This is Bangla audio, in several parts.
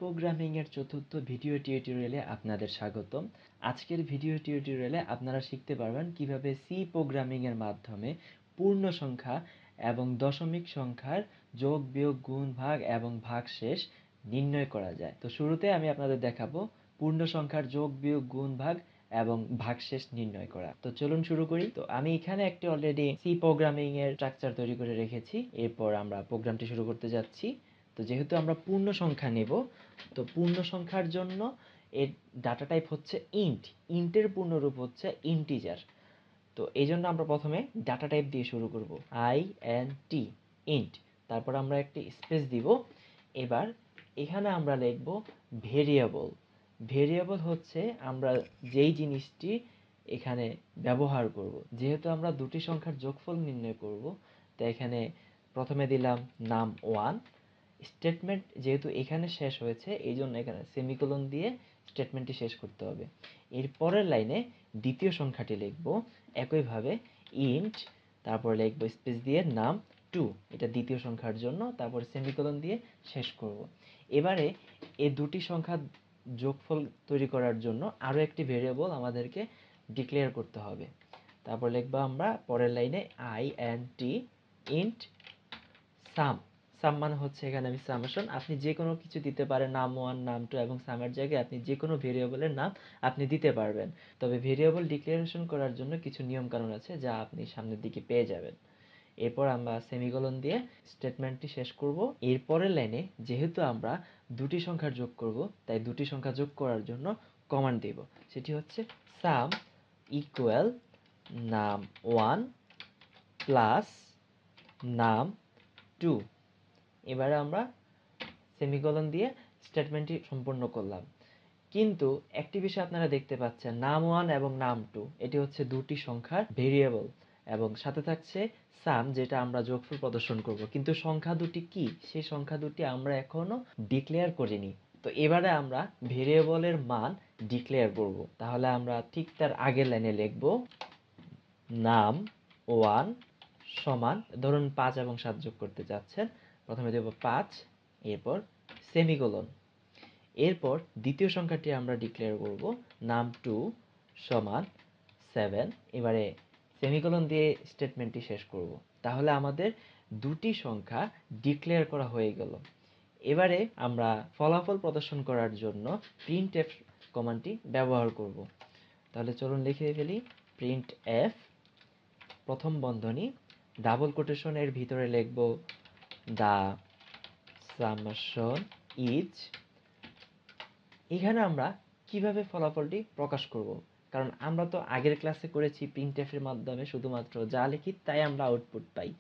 প্রোগ্রামিং এর চতুর্থ ভিডিও টিউটোরিয়ালে আপনাদের স্বাগতম। আজকের ভিডিও টিউটোরিয়ালে আপনারা শিখতে পারবেন কিভাবে সি প্রোগ্রামিং এর মাধ্যমে পূর্ণ সংখ্যা এবং দশমিক সংখ্যার যোগ, বিয়োগ, গুণ, ভাগ এবং ভাগশেষ নির্ণয় করা যায়। তো শুরুতে আমি আপনাদের দেখাবো পূর্ণ সংখ্যার যোগ, বিয়োগ, গুণ, ভাগ এবং ভাগশেষ নির্ণয় করা। তো চলুন শুরু করি। তো আমি এখানে একটি অলরেডি সি প্রোগ্রামিং এর স্ট্রাকচার তৈরি করে রেখেছি। এরপর আমরা প্রোগ্রামটি শুরু করতে যাচ্ছি। তো যেহেতু আমরা পূর্ণ সংখ্যা নেব, তো পূর্ণ সংখ্যার জন্য এর ডাটা টাইপ হচ্ছে ইন্ট। ইন্টের পূর্ণরূপ হচ্ছে ইন্টিজার। তো এই জন্য আমরা প্রথমে ডাটা টাইপ দিয়ে শুরু করব, INT, ইন্ট। তারপর আমরা একটি স্পেস দিব। এবার এখানে আমরা লিখব ভেরিয়েবল। ভেরিয়েবল হচ্ছে আমরা যেই জিনিসটি এখানে ব্যবহার করব। যেহেতু আমরা দুটি সংখ্যার যোগফল নির্ণয় করব, তাই এখানে প্রথমে দিলাম নাম 1। স্টেটমেন্ট যেহেতু এখানে শেষ হয়েছে, এই জন্য এখানে সেমিকোলন দিয়ে স্টেটমেন্টটি শেষ করতে হবে। এর পরের লাইনে দ্বিতীয় সংখ্যাটি লিখব একইভাবে ইন্ট, তারপর লিখব স্পেস দিয়ে নাম 2, এটা দ্বিতীয় সংখ্যার জন্য, তারপর সেমিকোলন দিয়ে শেষ করব। এবারে এই দুটি সংখ্যা যোগফল তৈরি করার জন্য আরও একটি ভেরিয়েবল আমাদেরকে ডিক্লেয়ার করতে হবে। তারপর লিখব আমরা পরের লাইনে INT ইন্ট সাম। সাম মানে হচ্ছে এখানে আমি সামেশন, আপনি যে কোনো কিছু দিতে পারেন, নাম 1, নাম 2 এবং সামের জায়গায় আপনি যে কোনো ভেরিয়েবলের নাম আপনি দিতে পারবেন। তবে ভেরিয়েবল ডিক্লারেশন করার জন্য কিছু নিয়ম কানুন আছে যা আপনি সামনের দিকে পেয়ে যাবেন। এরপর আমরা সেমিকোলন দিয়ে স্টেটমেন্টটি শেষ করব। এরপরের লাইনে যেহেতু আমরা দুটি সংখ্যার যোগ করব, তাই দুটি সংখ্যা যোগ করার জন্য কমান্ড দেব, সেটি হচ্ছে সাম ইকুয়াল নাম 1 প্লাস নাম 2। এবারে আমরা সেমিকোলন দিয়ে স্টেটমেন্টটি সম্পূর্ণ করলাম। কিন্তু একটি বিষয় আপনারা দেখতে পাচ্ছেন, নাম 1 এবং নাম 2 এটি হচ্ছে দুটি সংখ্যার ভেরিয়েবল এবং সাথে থাকছে সাম, যেটা আমরা যোগফল প্রদর্শন করব। কিন্তু সংখ্যা দুটি কি, সেই সংখ্যা দুটি আমরা এখনো ডিক্লেয়ার করিনি। তো এবারে আমরা ভেরিয়েবলের মান ডিক্লেয়ার করব। তাহলে আমরা ঠিক তার আগের লাইনে লিখব নাম 1 সমান, ধরুন 5 এবং 7 যোগ করতে যাচ্ছেন, প্রথমে দেব 5, এরপর সেমিকোলন। এরপর দ্বিতীয় সংখ্যাটি আমরা ডিক্লেয়ার করব নাম 2 সমান 7। এবারে সেমিকোলন দিয়ে স্টেটমেন্টটি শেষ করব। তাহলে আমাদের দুটি সংখ্যা ডিক্লেয়ার করা হয়ে গেল। এবারে আমরা ফলাফল প্রদর্শন করার জন্য প্রিন্টএফ কমান্ডটি ব্যবহার করব। তাহলে চলুন লিখে ফেলি, প্রিন্টএফ প্রথম বন্ধনী ডাবল কোটেশনের ভিতরে লিখব দা সামেশন ইজ। এখানে আমরা কিভাবে ফলাফলটি প্রকাশ করব, কারণ আমরা তো আগের ক্লাসে করেছি প্রিন্টএফের মাধ্যমে শুধুমাত্র যা লিখি তাই আমরা আউটপুট পাই।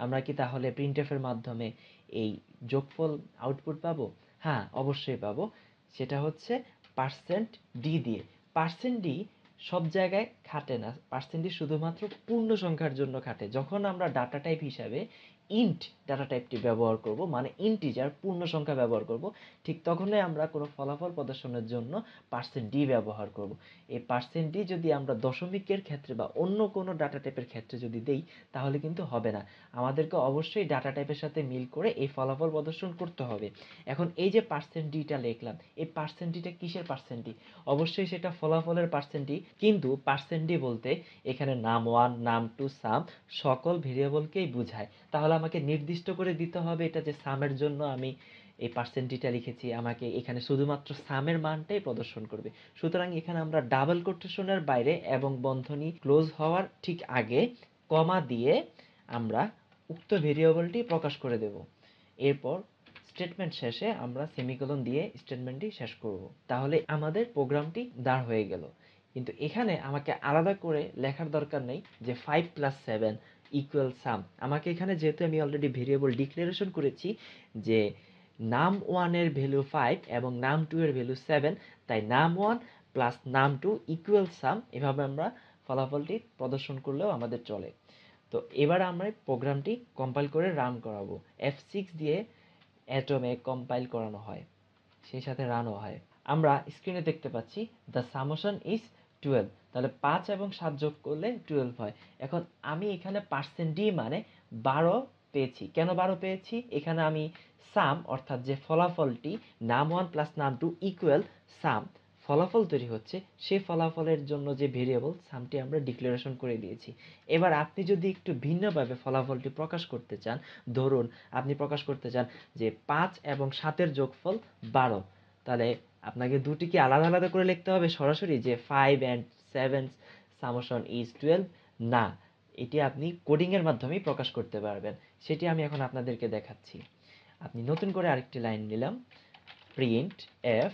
আমরা কি তাহলে প্রিন্টএফের মাধ্যমে এই যোগফল আউটপুট পাবো? হ্যাঁ, অবশ্যই পাবো। সেটা হচ্ছে %d দিয়ে। %d সব জায়গায় খাটে না, %d শুধুমাত্র পূর্ণ সংখ্যার জন্য খাটে। যখন আমরা ডাটা টাইপ হিসাবে ইন্ট ডাটা টাইপটি ব্যবহার করব, মানে ইন্টিজার পূর্ণ সংখ্যা ব্যবহার করব, ঠিক তখনই আমরা কোনো ফলাফল প্রদর্শনের জন্য %d ব্যবহার করব। এই %d যদি আমরা দশমিকের ক্ষেত্রে বা অন্য কোনো ডাটা টাইপের ক্ষেত্রে যদি দেই, তাহলে কিন্তু হবে না। আমাদেরকে অবশ্যই ডাটা টাইপের সাথে মিল করে এই ফলাফল প্রদর্শন করতে হবে। এখন এই যে %dটা লিখলাম, এই %dটা কিসের %d? অবশ্যই সেটা ফলাফলের %d, কিন্তু %d বলতে এখানে নাম 1, নাম 2, সাম সকল ভেরিয়েবলকেই বোঝায়। তাহলে আমাকে নির্দিষ্ট করে দিতে হবে এটা যে সামের জন্য আমি এই %dটা লিখেছি, আমাকে এখানে শুধুমাত্র সামের মানটাই প্রদর্শন করবে। সুতরাং এখানে আমরা ডাবল কোটেশনের বাইরে এবং বন্ধনী ক্লোজ হওয়ার ঠিক আগে কমা দিয়ে আমরা উক্ত ভেরিয়েবলটি প্রকাশ করে দেব। এরপর স্টেটমেন্ট শেষে আমরা সেমিকোলন দিয়ে স্টেটমেন্টটি শেষ করব। তাহলে আমাদের প্রোগ্রামটি দাঁড় হয়ে গেল। কিন্তু এখানে আমাকে আলাদা করে লেখার দরকার নেই যে 5 + 7 ইকুয়াল সাম। আমাকে এখানে, যেহেতু আমি অলরেডি ভেরিয়েবল ডিক্লারেশন করেছি যে নাম 1 এর ভ্যালু 5 এবং নাম 2 এর ভ্যালু 7, তাই নাম 1 প্লাস নাম 2 ইকুয়াল সাম, এভাবে আমরা ফলাফলটি প্রদর্শন করলেও আমাদের চলে। তো এবার আমরা প্রোগ্রামটি কম্পাইল করে রান করাবো। F6 দিয়ে অ্যাটমে কম্পাইল করানো হয়, সেই সাথে রানও হয়। আমরা স্ক্রিনে দেখতে পাচ্ছি দ্য সামেশন ইজ 12। তাহলে 5 এবং 7 যোগ করলে 12 হয়। এখন আমি এখানে %d মানে 12 পেয়েছি। কেন 12 পেয়েছি? এখানে আমি সাম অর্থাৎ যে ফলাফলটি নাম 1 প্লাস নাম 2 ইকুয়াল সাম ফলাফল তৈরি হচ্ছে, সেই ফলাফলের জন্য যে ভেরিয়েবল সামটি আমরা ডিক্লারেশন করে দিয়েছি। এবার আপনি যদি একটু ভিন্নভাবে ফলাফলটি প্রকাশ করতে চান, ধরুন আপনি প্রকাশ করতে চান যে 5 এবং 7 এর যোগফল 12, তাহলে আপনাকে দুটিকে আলাদা আলাদা করে লিখতে হবে সরাসরি যে 5 and 7 সামেশন ইজ 12? না, এটি আপনি কোডিং এর মাধ্যমেই প্রকাশ করতে পারবেন। সেটি আমি এখন আপনাদেরকে দেখাচ্ছি। আপনি নতুন করে আরেকটি লাইন নিলাম, প্রিন্ট এফ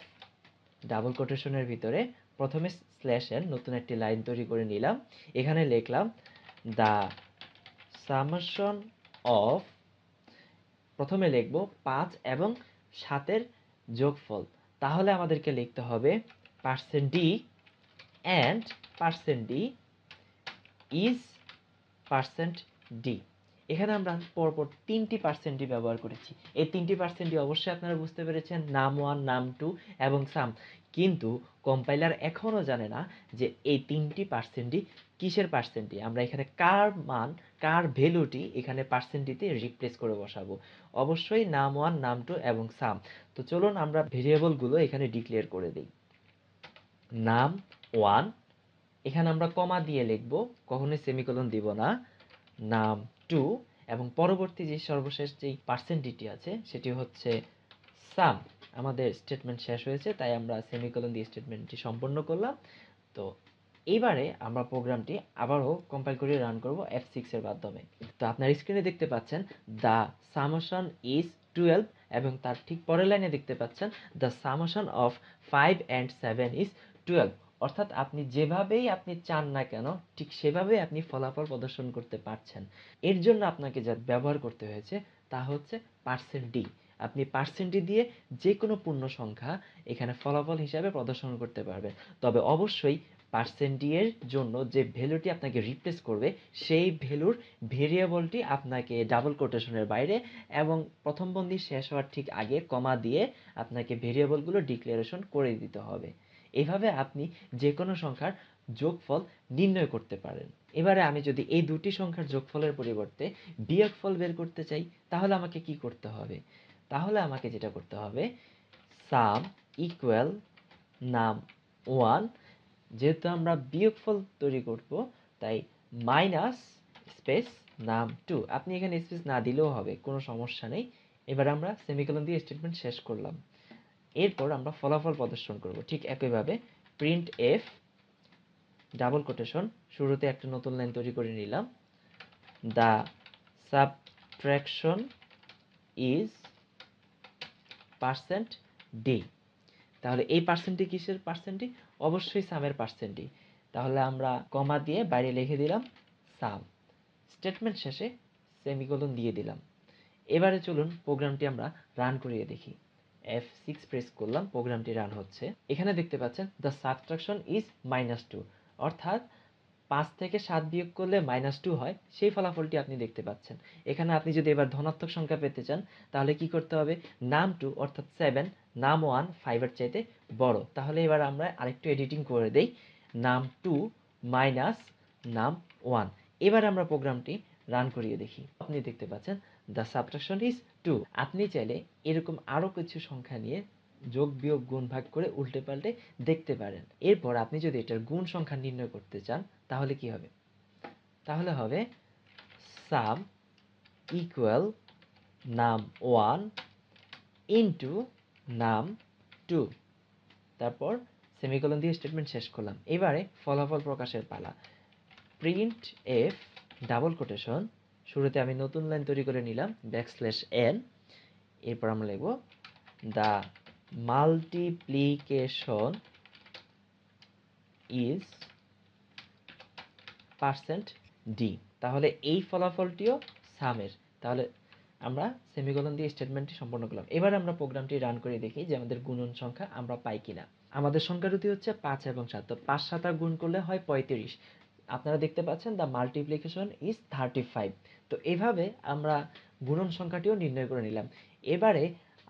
ডাবল কোটেশনের ভিতরে প্রথমে স্ল্যাশ এন নতুন একটি লাইন তৈরি করে নিলাম। এখানে লিখলাম দ্য সামেশন অফ, প্রথমে লিখব 5 এবং 7 এর যোগফল, তাহলে আমাদেরকে লিখতে হবে % d and % d is %d। এখানে আমরা পরপর 3টি % ব্যবহার করেছি। এই 3টি % অবশ্যই আপনারা বুঝতে পেরেছেন, নাম 1, নাম 2 এবং সাম। কিন্তু কম্পাইলার এখনো জানে না যে এই 3টি % কিসের %। আমরা এখানে কার মান, কার ভ্যালুটি এখানে %তে রিপ্লেস করে বসাবো। অবশ্যই নাম 1, নাম 2 এবং সাম। তো চলুন আমরা ভেরিয়েবলগুলো এখানে ডিক্লেয়ার করে দিই। নাম 1, এখানে আমরা কমা দিয়ে লিখব, কখনোই সেমিকোলন দিব না। নাম 2 এবং পরবর্তী যে সর্বশেষ যেই পার্সেন্টেজটি আছে সেটি হচ্ছে সাম। আমাদের স্টেটমেন্ট শেষ হয়েছে, তাই আমরা সেমিকোলন দিয়ে স্টেটমেন্টটি সম্পন্ন করলাম। তো এইবারে আমরা প্রোগ্রামটি আবারও কম্পাইল করে রান করব F6 এর মাধ্যমে। তো আপনার স্ক্রিনে দেখতে পাচ্ছেন দ্য সামেশন ইজ 12 এবং তার ঠিক পরের লাইনে দেখতে পাচ্ছেন the summation of 5 and 7 is 12। অর্থাৎ আপনি যেভাবেই আপনি চান না কেন ঠিক সেভাবেই আপনি ফলাফল প্রদর্শন করতে পারছেন। এর জন্য আপনাকে যা ব্যবহার করতে হয়েছে তা হচ্ছে %d। আপনি %d দিয়ে যে কোনো পূর্ণ সংখ্যা এখানে ফলাফল হিসাবে প্রদর্শন করতে পারবেন। তবে অবশ্যই % এর জন্য যে ভ্যালুটি আপনাকে রিপ্লেস করবে সেই ভ্যালুর ভেরিয়েবলটি আপনাকে ডাবল কোটেশনের বাইরে এবং প্রথম বন্ধনী শেষ হওয়ার ঠিক আগে কমা দিয়ে আপনাকে ভেরিয়েবলগুলো ডিক্লারেশন করে দিতে হবে। এভাবে আপনি যে কোনো সংখ্যার যোগফল নির্ণয় করতে পারেন। এবারে আমি যদি এই দুটি সংখ্যার যোগফলের পরিবর্তে বিয়োগফল বের করতে চাই, তাহলে আমাকে কি করতে হবে? তাহলে আমাকে যেটা করতে হবে, সাম ইকুয়াল নাম 1, যেহেতু আমরা বিয়োগফল তৈরি করব তাই মাইনাস স্পেস নাম 2। আপনি এখানে স্পেস না দিলেও হবে, কোনো সমস্যা নেই। এবার আমরা সেমিকোলন দিয়ে স্টেটমেন্ট শেষ করলাম। এরপর আমরা ফলাফল প্রদর্শন করব ঠিক একইভাবে, প্রিন্ট এফ ডাবল কোটেশন, শুরুতে একটা নতুন লাইন তৈরি করে নিলাম, দ্য সাবট্রাকশন ইজ %d। তাহলে এই পার্সেন্টটি কিসের পার্সেন্টটি? অবশ্যই সামের পার্সেন্টটি। তাহলে আমরা কমা দিয়ে বাইরে লিখে দিলাম সাম, স্টেটমেন্ট শেষে সেমিকোলন দিয়ে দিলাম। এবারে চলুন প্রোগ্রামটি আমরা রান করিয়ে দেখি। F6 প্রেস করলাম, প্রোগ্রামটি রান হচ্ছে। এখানে দেখতে পাচ্ছেন দ্য সাবট্রাকশন ইজ -2, অর্থাৎ 5 থেকে 7 বিয়োগ করলে -2 হয়, সেই ফলাফলটি আপনি দেখতে পাচ্ছেন। এখানে আপনি যদি এবার ধনাত্মক সংখ্যা পেতে চান তাহলে কি করতে হবে? নাম 2 অর্থাৎ 7, নাম 1 5 এর চাইতে বড়। তাহলে এবার আমরা আরেকটু এডিটিং করে দেই, নাম 2 মাইনাস নাম 1। এবার আমরা প্রোগ্রামটি রান করিয়ে দেখি। আপনি দেখতে পাচ্ছেন দ্য সাবট্রাকশন ইজ 2। আপনি চাইলে এরকম আরও কিছু সংখ্যা নিয়ে যোগ বিয়োগ গুণ ভাগ করে উল্টে পাল্টে দেখতে পারেন। এরপর আপনি যদি এটার গুণ সংখ্যা নির্ণয় করতে চান তাহলে কি হবে? তাহলে হবে সাম ইকুয়াল নাম 1 ইন্টু নাম 2, তারপর সেমিকোলন দিয়ে স্টেটমেন্ট শেষ করলাম। এবারে ফলাফল প্রকাশের পালা, প্রিন্ট এফ ডাবল কোটেশন, শুরুতে আমি নতুন লাইন তৈরি করে নিলাম \n, এরপর আমরা লিখব দ্য মাল্টিপ্লিকেশন ইজ %d। তাহলে এই ফলাফলটিও সামের। তাহলে আমরা সেমিকোলন দিয়ে স্টেটমেন্টটি সম্পন্ন করলাম। এবার আমরা প্রোগ্রামটি রান করে দেখি যে আমাদের গুণন সংখ্যা আমরা পাই কিনা। আমাদের সংখ্যা দুটি হচ্ছে 5 এবং 7, তো 5 7 গুণ করলে হয় 35। আপনারা দেখতে পাচ্ছেন দ্য মাল্টিপ্লিকেশন ইজ 35। তো এভাবে আমরা গুণন সংখ্যাটিও নির্ণয় করে নিলাম। এবারে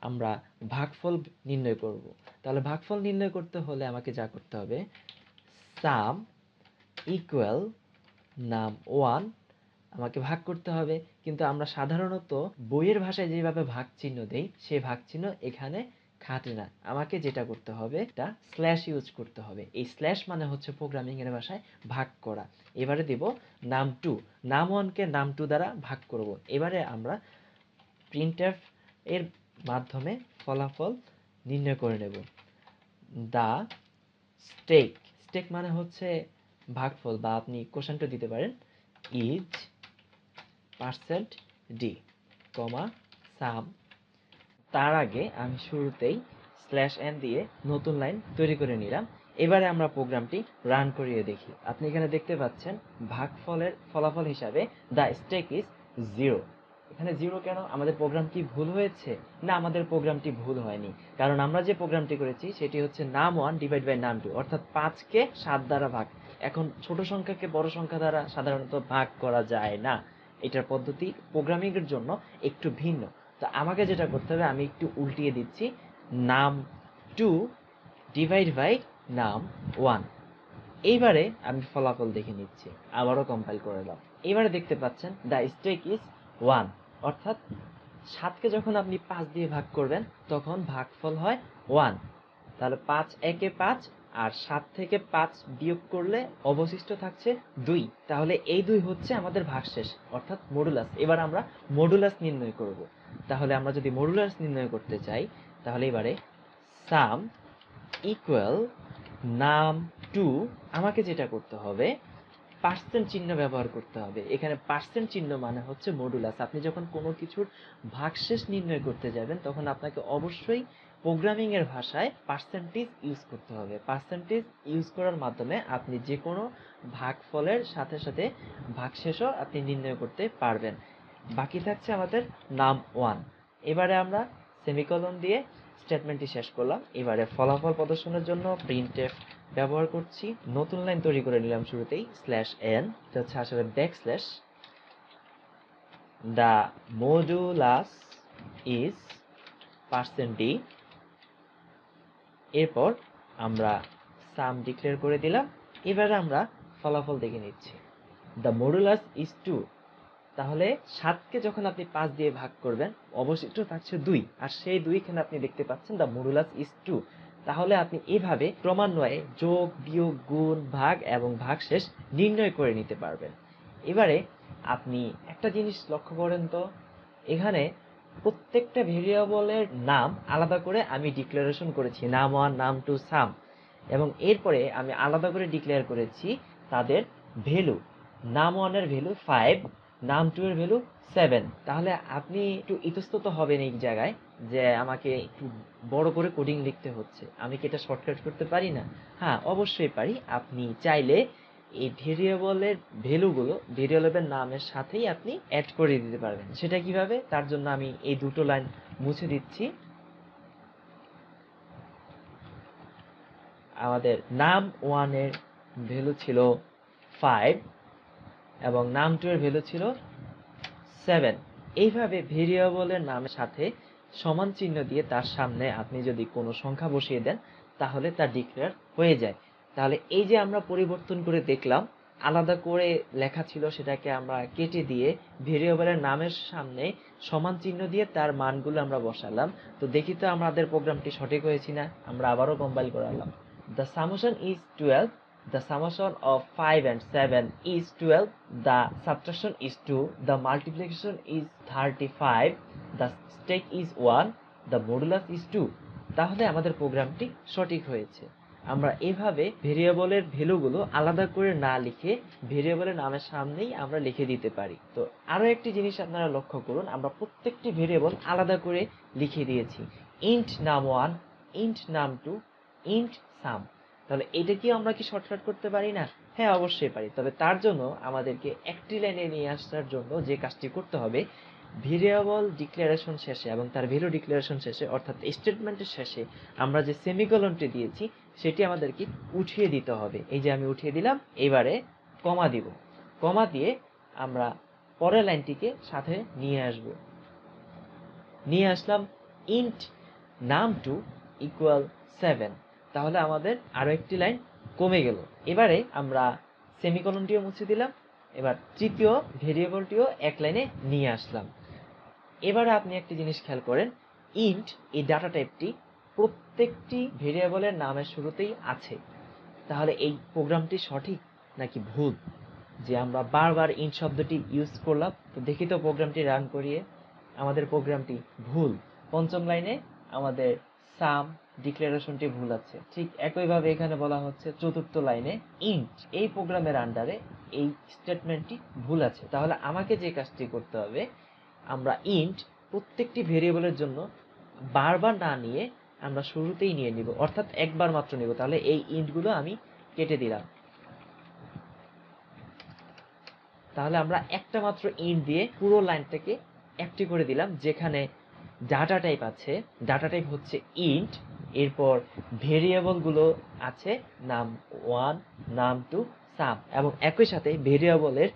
আমরা ভাগফল নির্ণয় করব। তাহলে ভাগফল নির্ণয় করতে হলে আমাকে যা করতে হবে, সাম ইকুয়াল নাম 1 আমাকে ভাগ করতে হবে, কিন্তু আমরা সাধারণত বইয়ের ভাষায় যেভাবে ভাগ চিহ্ন দেই সেই ভাগ চিহ্ন এখানে খাটে না। আমাকে যেটা করতে হবে, একটা স্ল্যাশ ইউজ করতে হবে। এই স্ল্যাশ মানে হচ্ছে প্রোগ্রামিং এর ভাষায় ভাগ করা। এবারে দেব নাম টু, নাম ওয়ানকে নাম টু দ্বারা ভাগ করব। এবারে আমরা প্রিন্টএফ এর মাধ্যমে ফলাফল নির্ণয় করে নেব। দা স্টেক, স্টেক মানে হচ্ছে ভাগফল, বা আপনি কোশ্চেনটা দিতে পারেন ইজ পার্সেন্ট ডি কমা সাম। তার আগে আমি শুরুতেই স্ল্যাশ এন দিয়ে নতুন লাইন তৈরি করে নিলাম। এবারে আমরা প্রোগ্রামটি রান করিয়ে দেখি। আপনি এখানে দেখতে পাচ্ছেন ভাগফলের ফলাফল হিসাবে দ্য স্টেক ইজ 0। এখানে 0 কেন? আমাদের প্রোগ্রাম কি ভুল হয়েছে? না, আমাদের প্রোগ্রামটি ভুল হয়নি, কারণ আমরা যে প্রোগ্রামটি করেছি সেটি হচ্ছে নাম 1 ডিভাইড বাই নাম 2, অর্থাৎ 5কে 7 দ্বারা ভাগ। এখন ছোট সংখ্যাকে বড় সংখ্যা দ্বারা সাধারণত ভাগ করা যায় না, এটার পদ্ধতি প্রোগ্রামিং এর জন্য একটু ভিন্ন। তো আমাকে যেটা করতে হবে, আমি একটু উল্টিয়ে দিচ্ছি, নাম 2 ডিভাইড বাই নাম 1। এইবারে আমি ফলাফল দেখে নিচ্ছি, আবারও কম্পাইল করে দাও। এবারে দেখতে পাচ্ছেন দ্য স্টেক ইজ 1, অর্থাৎ 7কে যখন আপনি 5 দিয়ে ভাগ করবেন তখন ভাগফল হয় 1। তাহলে 5 একে 5, আর 7 থেকে 5 বিয়োগ করলে অবশিষ্ট থাকছে 2। তাহলে এই 2 হচ্ছে আমাদের ভাগশেষ, অর্থাৎ মডুলাস। এবার আমরা মডুলাস নির্ণয় করব। তাহলে আমরা যদি মডুলাস নির্ণয় করতে চাই, তাহলে এবারে সাম ইকুয়াল নাম 2, আমাকে যেটা করতে হবে পার্সেন্ট চিহ্ন ব্যবহার করতে হবে। এখানে পার্সেন্ট চিহ্ন মানে হচ্ছে মডুলাস। আপনি যখন কোনো কিছুর ভাগশেষ নির্ণয় করতে যাবেন তখন আপনাকে অবশ্যই প্রোগ্রামিং এর ভাষায় পার্সেন্টেজ ইউজ করতে হবে। পার্সেন্টেজ ইউজ করার মাধ্যমে আপনি যে কোনো ভাগফলের সাথে সাথে ভাগশেষও আপনি নির্ণয় করতে পারবেন। বাকি থাকছে আমাদের নাম 1। এবারে আমরা সেমিকোলন দিয়ে স্টেটমেন্টটি শেষ করলাম। এবারে ফলাফল প্রদর্শনের জন্য প্রিন্টএফ ব্যবহার করছি। নতুন লাইন তৈরি করে নিলাম শুরুতেই, স্ল্যাশ এন, এটা হচ্ছে আসলে backslash. The modulus is percent D. এরপর আমরা সাম ডিক্লেয়ার করে দিলাম। এবারে আমরা ফলাফল দেখে নিচ্ছি। দ্য মডুলাস ইজ 2, তাহলে 7কে যখন আপনি 5 দিয়ে ভাগ করবেন অবশিষ্ট থাকছে 2, আর সেই 2 এখানে আপনি দেখতে পাচ্ছেন দ্য মডুলাস ইজ 2। তাহলে আপনি এভাবে ক্রমান্বয়ে যোগ, বিয়োগ, গুণ, ভাগ এবং ভাগশেষ নির্ণয় করে নিতে পারবেন। এবারে আপনি একটা জিনিস লক্ষ্য করেন তো, এখানে প্রত্যেকটা ভেরিয়েবলের নাম আলাদা করে আমি ডিক্লারেশন করেছি, নাম 1, নাম 2, সাম, এবং এরপরে আমি আলাদা করে ডিক্লেয়ার করেছি তাদের ভ্যালু। নাম 1 এর ভ্যালু 5, নাম 2 এর ভ্যালু 7। তাহলে আপনি একটু ইতস্তত হবেন এই জায়গায় যে আমাকে একটু বড় করে কোডিং লিখতে হচ্ছে, আমি কি এটা শর্টকাট করতে পারি না? হ্যাঁ, অবশ্যই পারি। আপনি চাইলে এই ভেরিয়েবলের ভ্যালুগুলো ভেরিয়েবলের নামের সাথেই আপনি অ্যাড করে দিতে পারবেন। সেটা কিভাবে? তার জন্য আমি এই দুটো লাইন মুছে দিচ্ছি। আমাদের নাম 1 এর ভ্যালু ছিল 5 এবং নাম 2 এর ভ্যালু ছিল 7। এইভাবে ভেরিয়েবলের নামের সাথে সমান চিহ্ন দিয়ে তার সামনে আপনি যদি কোনো সংখ্যা বসিয়ে দেন তাহলে তা ডিক্লেয়ার হয়ে যায়। তাহলে এই যে আমরা পরিবর্তন করে দেখলাম, আলাদা করে লেখা ছিল সেটাকে আমরা কেটে দিয়ে ভেরিয়েবলের নামের সামনে সমান চিহ্ন দিয়ে তার মানগুলো আমরা বসালাম। তো দেখি তো আমাদের প্রোগ্রামটি সঠিক হয়েছে না। আমরা আবারও কম্পাইল করালাম। The summation is 12. The summation of 5 and 7 is 12. The subtraction is 2. The multiplication is 35. The stake is 1. The modulus is 2. তাহলে আমাদের প্রোগ্রামটি সঠিক হয়েছে। আমরা এভাবে ভেরিয়েবলের ভ্যালুগুলো আলাদা করে না লিখে ভেরিয়েবলের নামের সামনেই আমরা লিখে দিতে পারি। তো আরো একটি জিনিস আপনারা লক্ষ্য করুন, আমরা প্রত্যেকটি ভেরিয়েবল আলাদা করে লিখে দিয়েছি। ইন্ট নাম 1, ইন্ট নাম 2, ইন্ট সাম। তাহলে এটা কি আমরা কি শর্টকাট করতে পারি না? হ্যাঁ, অবশ্যই পারি। তবে তার জন্য আমাদেরকে একটি লাইনে নিয়ে আসার জন্য যে কাজটি করতে হবে, ভেরিয়েবল ডিক্লারেশন শেষে এবং তার ভ্যালু ডিক্লারেশন শেষে, অর্থাৎ স্টেটমেন্টের শেষে আমরা যে সেমিকোলনটি দিয়েছি সেটি আমাদেরকে উঠিয়ে দিতে হবে। এই যে আমি উঠিয়ে দিলাম। এবারে কমা দিব। কমা দিয়ে আমরা পরের লাইনটিকে সাথে নিয়ে আসলাম ইন্ট নাম 2 ইকুয়াল 7। তাহলে আমাদের আরো একটি লাইন কমে গেল। এবারে আমরা সেমিকোলনটিও মুছে দিলাম এবার তৃতীয় ভেরিয়েবলটিও এক লাইনে নিয়ে আসলাম। এবারে আপনি একটি জিনিস খেয়াল করেন, ইন্ট এই ডাটা টাইপটি প্রত্যেকটি ভেরিয়েবলের নামের শুরুতেই আছে। তাহলে এই প্রোগ্রামটি সঠিক নাকি ভুল যে আমরা বারবার ইন্ট শব্দটি ইউজ করলাম? তো দেখি তো প্রোগ্রামটি রান করিয়ে। আমাদের প্রোগ্রামটি ভুল। পঞ্চম লাইনে আমাদের সাম ডিক্লারেশনটি ভুল আছে। ঠিক একইভাবে এখানে বলা হচ্ছে চতুর্থ লাইনে ইন্ট এই প্রোগ্রামের আন্ডারে এই স্টেটমেন্টটি ভুল আছে। তাহলে আমাকে যে কাজটি করতে হবে, আমরা ইন্ট প্রত্যেকটি ভেরিয়েবলের জন্য বারবার না নিয়ে আমরা শুরুতেই নিয়ে নিব, অর্থাৎ একবার মাত্র নিব। তাহলে এই ইন্টগুলো আমি কেটে দিলাম। তাহলে আমরা একটা মাত্র ইন্ট দিয়ে পুরো লাইনটাকে একটি করে দিলাম। যেখানে ডাটা টাইপ আছে, ডাটা টাইপ হচ্ছে ইন্ট, এরপর ভেরিয়েবলগুলো আছে নাম 1, নাম 2, সাম, এবং একই সাথে ভেরিয়েবলের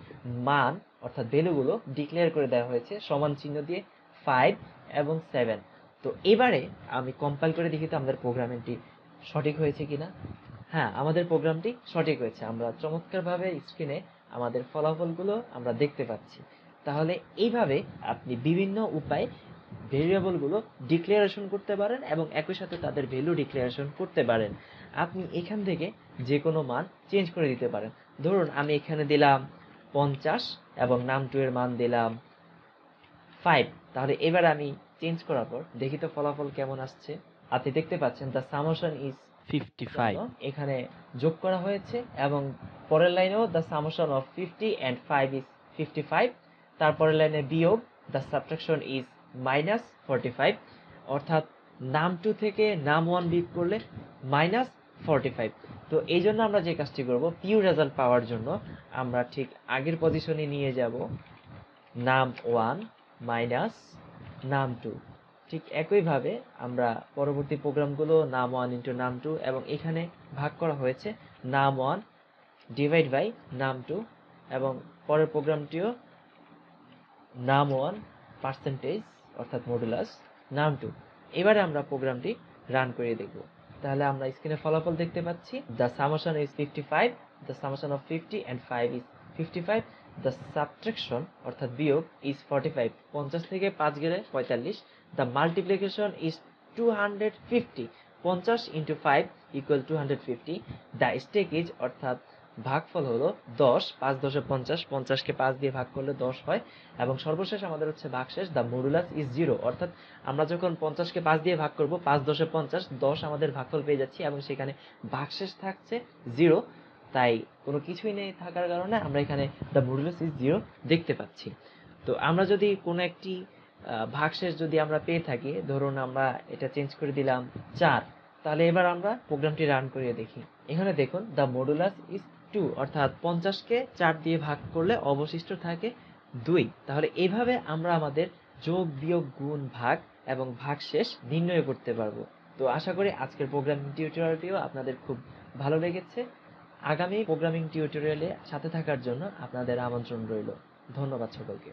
মান অর্থাৎ ভ্যালুগুলো ডিক্লেয়ার করে দেওয়া হয়েছে সমান চিহ্ন দিয়ে 5 এবং 7। তো এবারে আমি কম্পাইল করে দেখি তো আমাদের প্রোগ্রামটি সঠিক হয়েছে কিনা। হ্যাঁ, আমাদের প্রোগ্রামটি সঠিক হয়েছে। আমরা চমৎকারভাবে স্ক্রিনে আমাদের ফলাফলগুলো আমরা দেখতে পাচ্ছি। তাহলে এইভাবে আপনি বিভিন্ন উপায়ে ভেরিয়েবলগুলো ডিক্লারেশন করতে পারেন এবং একই সাথে তাদের ভ্যালু ডিক্লারেশন করতে পারেন। আপনি এখান থেকে যে কোনো মান চেঞ্জ করে দিতে পারেন। ধরুন আমি এখানে দিলাম 50 এবং নাম 2 এর মান দিলাম 5। তাহলে এবার আমি চেঞ্জ করার পর দেখি তো ফলাফল কেমন আসছে। আপনি দেখতে পাচ্ছেন দ্য সামেশন ইজ 55 এখানে যোগ করা হয়েছে, এবং পরের লাইনেও the summation of 50 and 5 is 55। তারপরের লাইনে বিয়োগ দ্য সাবট্রাকশন ইজ -45, অর্থাৎ নাম 2 থেকে নাম 1 বিয়োগ করলে -45। তো এই জন্য আমরা যে কাজটি করব, পিওর রেজাল্ট পাওয়ার জন্য আমরা ঠিক আগের পজিশনে নিয়ে যাব নাম 1 মাইনাস নাম 2। ঠিক একইভাবে আমরা পরবর্তী প্রোগ্রামগুলো নাম 1 ইন্টু নাম 2, এবং এখানে ভাগ করা হয়েছে নাম 1 ডিভাইড বাই নাম 2, এবং পরের প্রোগ্রামটিও নাম 1 পার্সেন্টেজ অর্থাৎ মডুলাস নাম 2। এবারে আমরা প্রোগ্রামটি রান করে দেখব। তাহলে আমরা স্ক্রিনে ফলাফল দেখতে পাচ্ছি the summation is 55, the summation of 50 and 5 is 55, the subtraction অর্থাৎ বিয়োগ ইজ 45, 50 থেকে 5 গেলে 45, the multiplication is 250, 50 into 5 equal 250, the স্টেকেজ অর্থাৎ ভাগফল হলো 10, 5 10 50, 50 কে 5 দিয়ে ভাগ করলে 10 হয়, এবং সর্বশেষ আমাদের হচ্ছে ভাগশেষ দ্য মডুলাস ইজ 0, অর্থাৎ আমরা যখন 50 কে 5 দিয়ে ভাগ করব 5 10 50, 10 আমাদের ভাগফল পেয়ে যাচ্ছি, এবং সেখানে ভাগশেষ থাকছে 0। তাই কোনো কিছুই নেই থাকার কারণে আমরা এখানে দ্য মডুলাস ইজ 0 দেখতে পাচ্ছি। তো আমরা যদি কোনো একটি ভাগশেষ যদি আমরা পেয়ে থাকি, ধরুন আমরা এটা চেঞ্জ করে দিলাম 4, তাহলে এবার আমরা প্রোগ্রামটি রান করিয়ে দেখি। এখানে দেখুন দ্য মডুলাস ইজ 2, অর্থাৎ 50 কে 4 দিয়ে ভাগ করলে অবশিষ্ট থাকে 2। তাহলে এইভাবে আমরা আমাদের যোগ বিয়োগ গুণ ভাগ এবং ভাগশেষ নির্ণয় করতে পারবো। তো আশা করি আজকের প্রোগ্রামিং টিউটোরিয়ালটিও আপনাদের খুব ভালো লেগেছে। আগামী প্রোগ্রামিং টিউটোরিয়ালে সাথে থাকার জন্য আপনাদের আমন্ত্রণ রইল। ধন্যবাদ সকলকে।